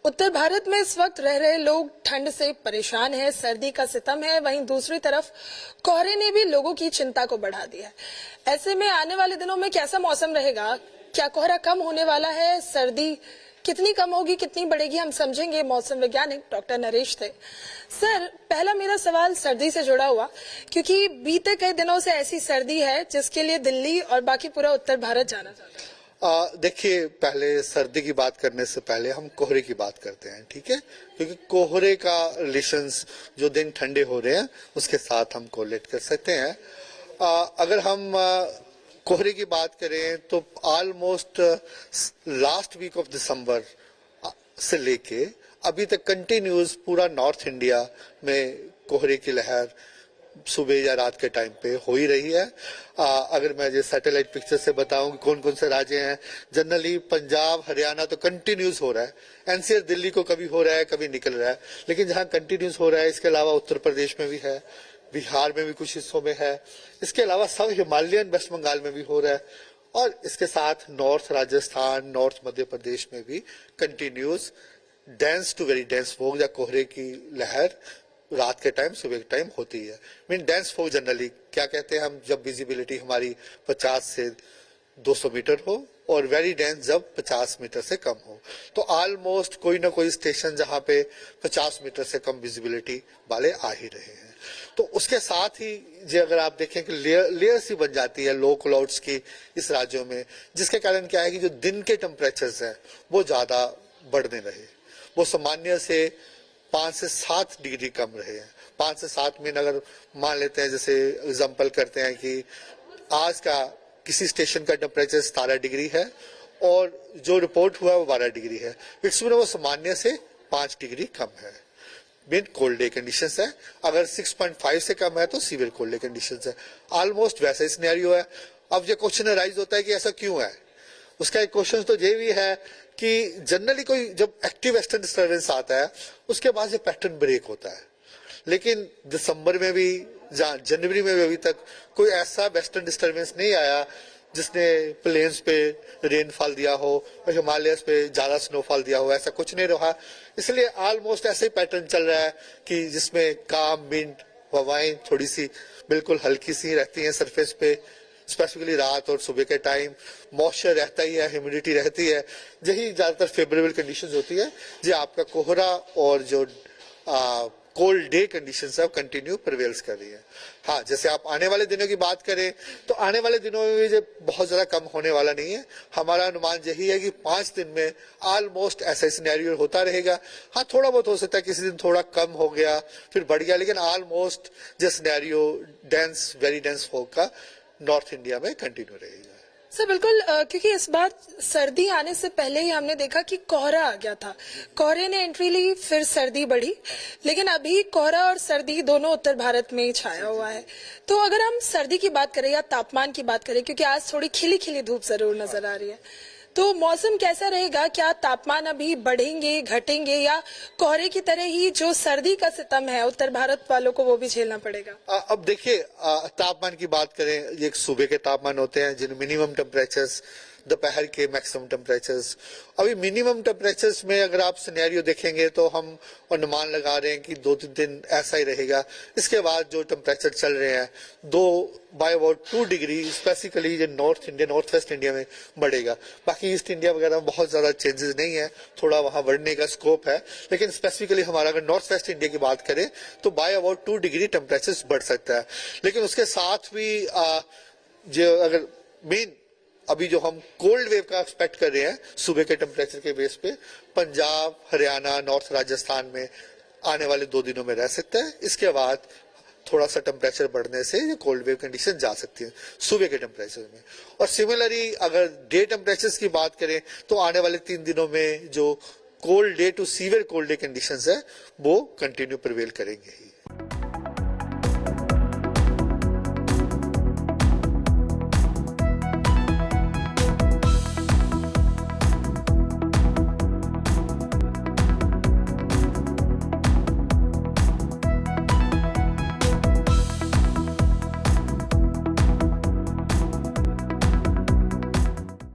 उत्तर भारत में इस वक्त रह रहे लोग ठंड से परेशान हैं, सर्दी का सितम है। वहीं दूसरी तरफ कोहरे ने भी लोगों की चिंता को बढ़ा दिया है। ऐसे में आने वाले दिनों में कैसा मौसम रहेगा? क्या कोहरा कम होने वाला है? सर्दी कितनी कम होगी, कितनी बढ़ेगी, हम समझेंगे। मौसम वैज्ञानिक डॉक्टर नरेश थे। सर, पहला मेरा सवाल सर्दी से जुड़ा हुआ, क्योंकि बीते कई दिनों से ऐसी सर्दी है जिसके लिए दिल्ली और बाकी पूरा उत्तर भारत जाना जाता है। देखिए, पहले सर्दी की बात करने से पहले हम कोहरे की बात करते हैं, ठीक है? क्योंकि कोहरे का रिलेशंस जो दिन ठंडे हो रहे हैं उसके साथ हम कोरिलेट कर सकते हैं। अगर हम कोहरे की बात करें तो ऑलमोस्ट लास्ट वीक ऑफ दिसंबर से लेके अभी तक कंटिन्यूस पूरा नॉर्थ इंडिया में कोहरे की लहर सुबह या रात के टाइम पे हो ही रही है। अगर मैं जो सैटेलाइट पिक्चर से बताऊं कौन कौन से राज्य हैं, जनरली पंजाब हरियाणा तो कंटिन्यूस हो रहा है। एनसीआर दिल्ली को कभी हो रहा है कभी निकल रहा है, लेकिन जहां कंटिन्यूस हो रहा है, इसके अलावा उत्तर प्रदेश में भी है, बिहार में भी कुछ हिस्सों में है, इसके अलावा सब हिमालयन वेस्ट बंगाल में भी हो रहा है, और इसके साथ नॉर्थ राजस्थान, नॉर्थ मध्य प्रदेश में भी continuous dense to very dense fog या कोहरे की लहर रात के टाइम सुबह के टाइम होती है। मीन डेंस फॉग जनरली क्या कहते हैं हम, जब विजिबिलिटी हमारी 50 से 200 मीटर हो, और वेरी डेंस जब 50 मीटर से कम हो। तो ऑलमोस्ट कोई ना कोई स्टेशन जहां पे 50 मीटर से कम विजिबिलिटी वाले आ ही रहे हैं। तो उसके साथ ही जो अगर आप देखें कि लेयर सी बन जाती है लो क्लाउड्स की इस राज्यों में, जिसके कारण क्या है कि जो दिन के टेम्परेचर्स हैं वो ज्यादा बढ़ने रहे। वो सामान्य से 5 से 7 डिग्री कम रहे हैं। 5 से 7 में अगर मान लेते हैं, जैसे एग्जांपल करते हैं कि आज का किसी स्टेशन का टेम्परेचर 17 डिग्री है और जो रिपोर्ट हुआ वो 12 डिग्री है, इट्स मीन वो सामान्य से 5 डिग्री कम है। मीन कोल्ड डे कंडीशंस है। अगर 6.5 से कम है तो सीवियर कोल्ड डे कंडीशंस है। ऑलमोस्ट वैसा ही सिनेरियो है। अब ये क्वेश्चन राइज होता है कि ऐसा क्यों है। उसका एक क्वेश्चन तो ये भी है कि जनरली कोई जब एक्टिव वेस्टर्न डिस्टर्बेंस आता है उसके बाद ये पैटर्न ब्रेक होता है, लेकिन दिसंबर में भी, जनवरी में भी अभी तक कोई ऐसा वेस्टर्न डिस्टर्बेंस नहीं आया जिसने प्लेन्स पे रेनफॉल दिया हो और हिमालयस पे ज्यादा स्नोफॉल दिया हो। ऐसा कुछ नहीं रहा। इसलिए ऑलमोस्ट ऐसे ही पैटर्न चल रहा है कि जिसमें काम विंड हवाएं थोड़ी सी बिल्कुल हल्की सी रहती हैं सरफेस पे, स्पेसिफिकली रात और सुबह के टाइम मॉइस्चर रहता ही है, ह्यूमिडिटी रहती है। यही ज्यादातर फेवरेबल कंडीशंस होती है जो आपका कोहरा और जो कोल्ड डे कंडीशंस है कंटिन्यू प्रिवेल्स कर रही है। हाँ, जैसे आप आने वाले दिनों की बात करें तो आने वाले दिनों में भी बहुत ज्यादा कम होने वाला नहीं है। हमारा अनुमान यही है कि 5 दिन में ऑलमोस्ट ऐसा सिनेरियो होता रहेगा। हाँ, थोड़ा बहुत हो सकता है किसी दिन थोड़ा कम हो गया फिर बढ़ गया, लेकिन ऑलमोस्ट जो scenario dense very dense fog का नॉर्थ इंडिया में कंटिन्यू रहेगा। सर बिल्कुल, क्योंकि इस बार सर्दी आने से पहले ही हमने देखा कि कोहरा आ गया था। कोहरे ने एंट्री ली, फिर सर्दी बढ़ी, लेकिन अभी कोहरा और सर्दी दोनों उत्तर भारत में ही छाया हुआ है। तो अगर हम सर्दी की बात करें या तापमान की बात करें, क्योंकि आज थोड़ी खिली खिली धूप जरूर नजर आ रही है, तो मौसम कैसा रहेगा? क्या तापमान अभी बढ़ेंगे, घटेंगे, या कोहरे की तरह ही जो सर्दी का सितम है उत्तर भारत वालों को वो भी झेलना पड़ेगा? अब देखिए, तापमान की बात करें, ये सुबह के तापमान होते हैं जिन मिनिमम टेम्परेचर्स, दोपहर के मैक्सिमम टेम्परेचर्स। अभी मिनिमम टेम्परेचर्स में अगर आप सिनेरियो देखेंगे तो हम अनुमान लगा रहे हैं कि 2-3 दिन ऐसा ही रहेगा। इसके बाद जो टेम्परेचर चल रहे हैं 2 डिग्री स्पेसिफिकली जो north India, north west India में बढ़ेगा। बाकी ईस्ट इंडिया वगैरह में बहुत ज्यादा चेंजेस नहीं है, थोड़ा वहां बढ़ने का स्कोप है, लेकिन स्पेसिफिकली हमारा अगर नॉर्थ वेस्ट इंडिया की बात करें तो बाय अबाउट 2 डिग्री टेम्परेचर बढ़ सकता है। लेकिन उसके साथ भी जो अगर मेन अभी जो हम कोल्ड वेव का एक्सपेक्ट कर रहे हैं सुबह के टेम्परेचर के बेस पे, पंजाब हरियाणा नॉर्थ राजस्थान में आने वाले 2 दिनों में रह सकता है। इसके बाद थोड़ा सा टेम्परेचर बढ़ने से ये कोल्ड वेव कंडीशन जा सकती है सुबह के टेम्परेचर में। और सिमिलरली अगर डे टेम्परेचर की बात करें तो आने वाले 3 दिनों में जो cold day to severe cold day conditions है वो कंटिन्यू प्रिवेल करेंगे ही।